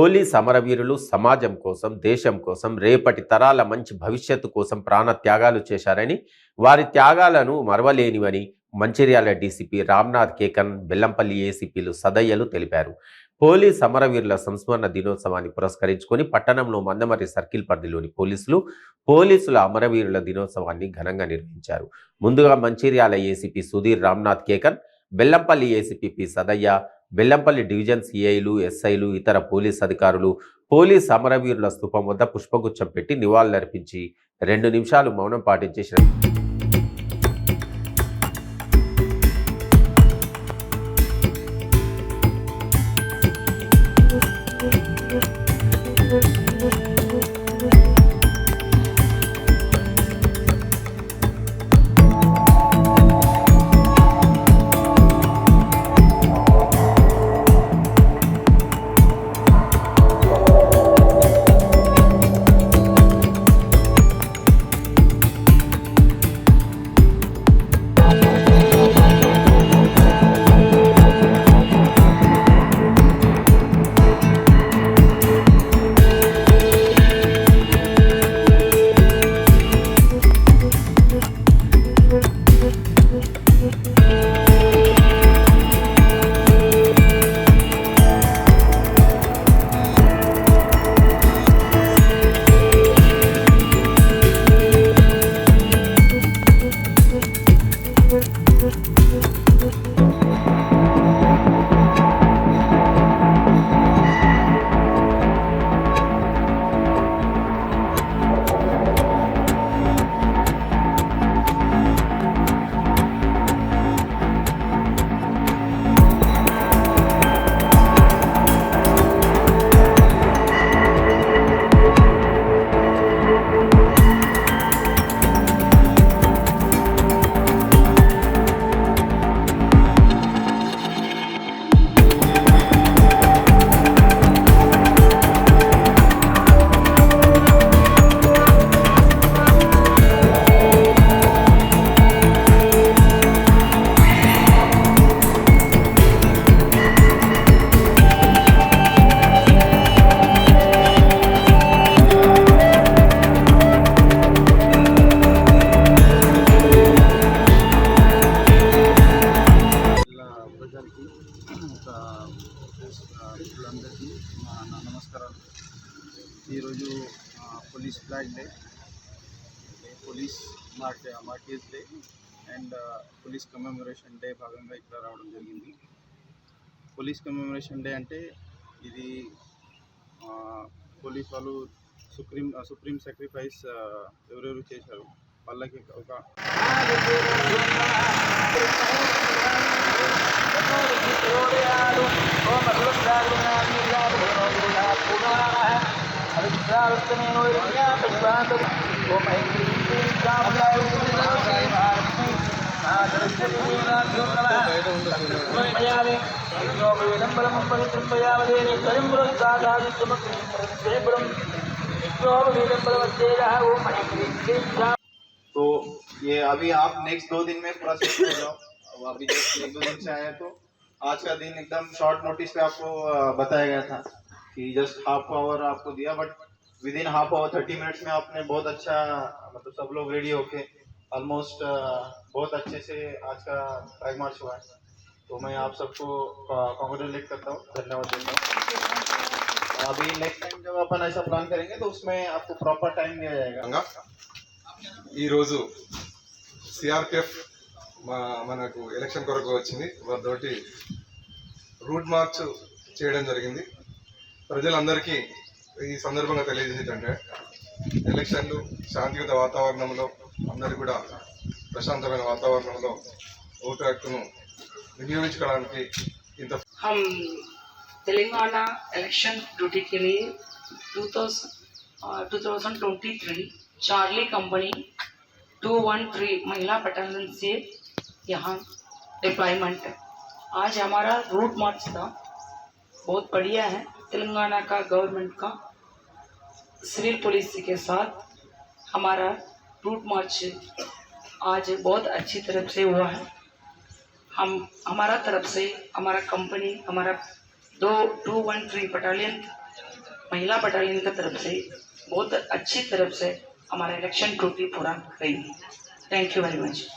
Police అమరవీరులు సమాజం కోసం, దేశం కోసం, రేపటి తరాల మంచి భవిష్యత్తు కోసం ప్రాణ త్యాగాలు చేశారని, వారి త్యాగాలను మరవలేనివని మంచిర్యాల డీసీపీ రామ్నాథ్ కేకన్, బెల్లంపల్లి ఏసీపీలు సదయ్యలు తెలిపారు. పోలీస్ అమరవీరుల సంస్మరణ దినోత్సవాన్ని పురస్కరించుకొని పట్టణంలో మందమర్రి సర్కిల్ పరిధిలోని పోలీసుల అమరవీరుల దినోత్సవాన్ని ఘనంగా నిర్వహించారు. ముందుగా Mancherial ACP Sudheer Ramnath Kekan, Bellampalli ACP P Sadayya, Bellampalli division సిఐలు, ఎస్ఐలు, ఇతర పోలీస్ అధికారులు పోలీస్ అమరవీరుల స్థూపం వద్ద పుష్పగుచ్చం పెట్టి నివాళులర్పించి 2 నిమిషాలు మౌనం పాటించేసిన అందరికీ నమస్కారాలు. ఈరోజు police flag day, police martyrs day and police commemoration day భాగంగా ఇక్కడ రావడం జరిగింది. పోలీస్ కమెమరేషన్ డే అంటే ఇది పోలీస్ వాళ్ళు సుప్రీం సాక్రిఫైస్ ఎవరెవరు చేశారు వాళ్ళకి ఒక तो ये अभी आप नेक्स्ट 2 दिन में प्रोसेस कर लो. अभी जस्ट 1-2 दिन से आए तो आज का दिन एकदम शॉर्ट नोटिस पे आपको बताया गया था कि जस्ट हाफ आवर आपको दिया, but with in half hour 30 minutes में आपने बहुत अच्छा मतलब सब लोग रेडी होके ऑलमोस्ट बहुत अच्छे से आज का फ्लैग मार्च हुआ है. तो मैं आप सबको कॉन्ग्रेचुलेट करता हूँ, धन्यवाद देता हूँ. अभी नेक्स्ट टाइम जब अपन ऐसा प्लान करेंगे तो उसमें आपको प्रॉपर टाइम दिया जाएगा. ఈ రోజు సిఆర్పిఎఫ్ మనకు ఎలక్షన్ కొరకు వచ్చింది, వారితోటి రూట్ మార్చ్ చేయడం జరిగింది. ప్రజలందరికీ ఈ సందర్భంగా తెలియజేసేటంటే ఎలక్షన్లు శాంతియుత వాతావరణంలో అందరూ కూడా ప్రశాంతమైన వాతావరణంలో ఓటు హక్కును వినియోగించుకోవడానికి ఇంత हम तेलंगाना इलेक्शन ड्यूटी के लिए 2023 चार्ली कंपनी 213 महिला बटालियन से यहाँ डिप्लॉयमेंट है. आज हमारा रूट मार्च था, बहुत बढ़िया है. तेलंगाना का गवर्नमेंट का सिविल पुलिस के साथ हमारा रूट मार्च आज बहुत अच्छी तरह से हुआ है. हमारा तरफ से हमारा कंपनी हमारा 213 बटालियन महिला बटालियन की तरफ से बहुत अच्छी तरफ से हमारा इलेक्शन ड्यूटी पूरा करेंगे। Thank you very much.